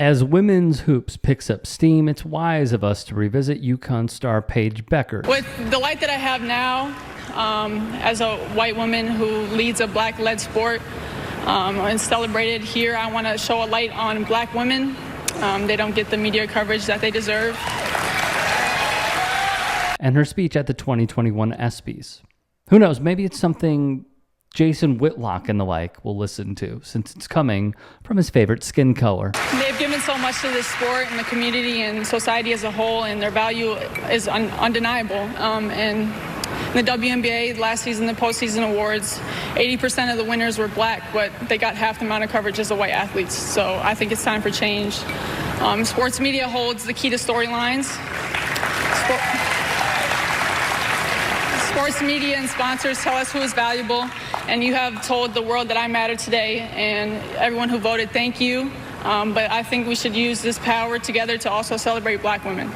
As women's hoops picks up steam, it's wise of us to revisit UConn star Paige Bueckers. With the light that I have now, as a white woman who leads a black-led sport and celebrated here, I want to show a light on black women. They don't get the media coverage that they deserve. And her speech at the 2021 ESPYs. Who knows, maybe it's something Jason Whitlock and the like will listen to, since it's coming from his favorite skin color. They've given so much to this sport and the community and society as a whole, and their value is undeniable. And in the WNBA, last season, the postseason awards, 80% of the winners were black, but they got half the amount of coverage as the white athletes. So I think it's time for change. Sports media holds the key to storylines. Sports media and sponsors tell us who is valuable, and you have told the world that I matter today, and everyone who voted, thank you. But I think we should use this power together to also celebrate black women.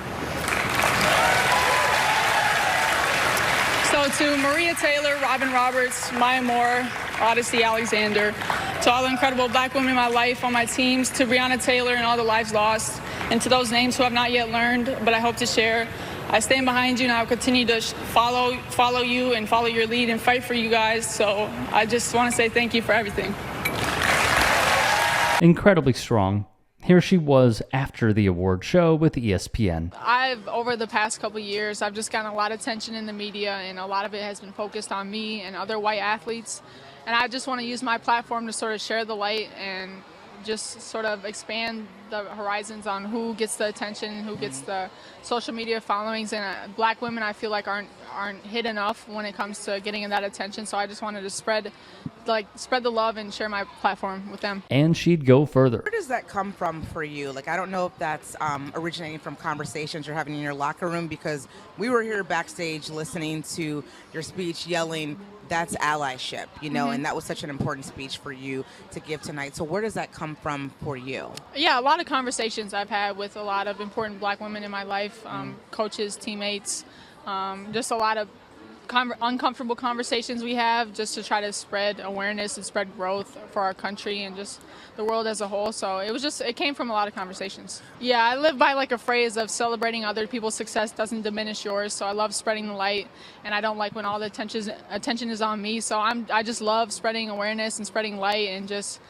So to Maria Taylor, Robin Roberts, Maya Moore, Odyssey Alexander, to all the incredible black women in my life on my teams, to Breonna Taylor and all the lives lost, and to those names who have not yet learned, but I hope to share, I stand behind you, and I will continue to follow you and follow your lead and fight for you guys. So I just want to say thank you for everything. Incredibly strong. Here she was after the award show with ESPN. Over the past couple of years, I've just gotten a lot of attention in the media, and a lot of it has been focused on me and other white athletes. And I just want to use my platform to sort of share the light and just sort of expand the horizons on who gets the attention, who gets the social media followings. And black women, I feel like aren't hit enough when it comes to getting that attention. So I just wanted to spread the love and share my platform with them. And she'd go further. Where does that come from for you? Like, I don't know if that's originating from conversations you're having in your locker room, because we were here backstage listening to your speech, yelling, that's allyship, and that was such an important speech for you to give tonight. So where does that come from for you? Yeah, a lot of conversations I've had with a lot of important black women in my life, coaches, teammates, just a lot of uncomfortable conversations we have just to try to spread awareness and spread growth for our country and just the world as a whole. So it came from a lot of conversations. Yeah, I live by like a phrase of celebrating other people's success doesn't diminish yours. So I love spreading the light, and I don't like when all the attention is on me. So I just love spreading awareness and spreading light and just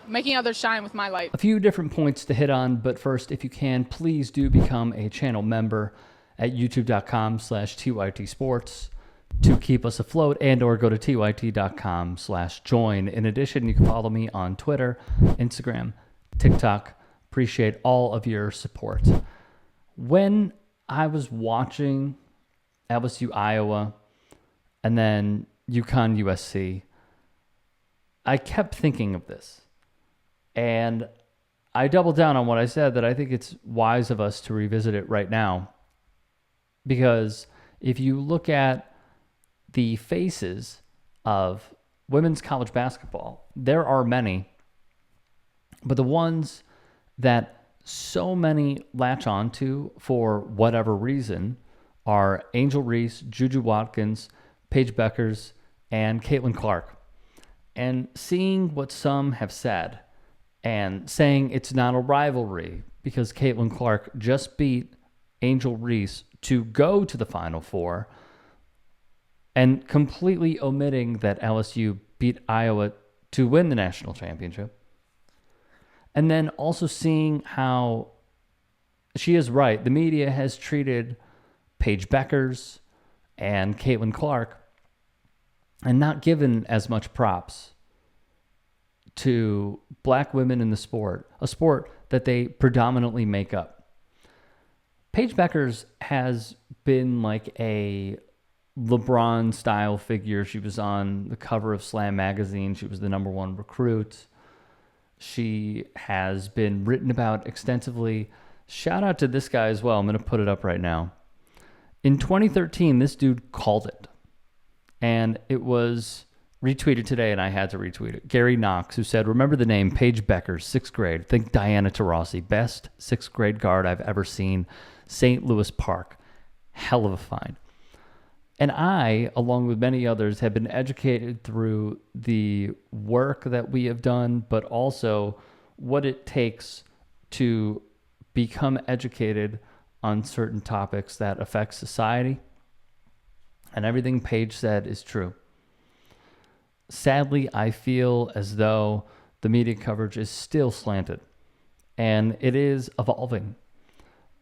making others shine with my light. A few different points to hit on, but first, if you can, please do become a channel member at youtube.com/TYT Sports to keep us afloat, and or go to tyt.com/join. In addition, you can follow me on Twitter, Instagram, TikTok. Appreciate all of your support. When I was watching LSU Iowa and then UConn USC, I kept thinking of this. And I doubled down on what I said, that I think it's wise of us to revisit it right now. Because if you look at the faces of women's college basketball, there are many, but the ones that so many latch on to for whatever reason are Angel Reese, Juju Watkins, Paige Bueckers, and Caitlin Clark. And seeing what some have said and saying it's not a rivalry because Caitlin Clark just beat Angel Reese to go to the Final Four, and completely omitting that LSU beat Iowa to win the national championship. And then also seeing how she is right. The media has treated Paige Bueckers and Caitlin Clark and not given as much props to black women in the sport, a sport that they predominantly make up. Paige Bueckers has been like a LeBron style figure. She was on the cover of Slam magazine. She was the #1 recruit. She has been written about extensively. Shout out to this guy as well. I'm going to put it up right now. In 2013, this dude called it, and it was retweeted today, and I had to retweet it. Gary Knox, who said, "Remember the name Paige Bueckers, 6th grade. Think Diana Taurasi, best 6th grade guard I've ever seen. St. Louis Park. Hell of a find." And I, along with many others, have been educated through the work that we have done, but also what it takes to become educated on certain topics that affect society. And everything Paige said is true. Sadly, I feel as though the media coverage is still slanted, and it is evolving.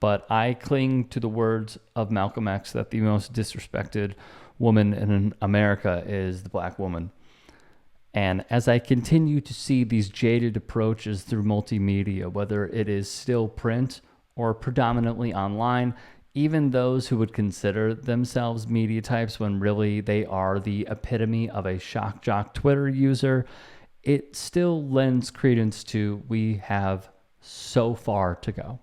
But I cling to the words of Malcolm X that the most disrespected woman in America is the black woman. And as I continue to see these jaded approaches through multimedia, whether it is still print or predominantly online, even those who would consider themselves media types when really they are the epitome of a shock jock Twitter user, it still lends credence to we have so far to go.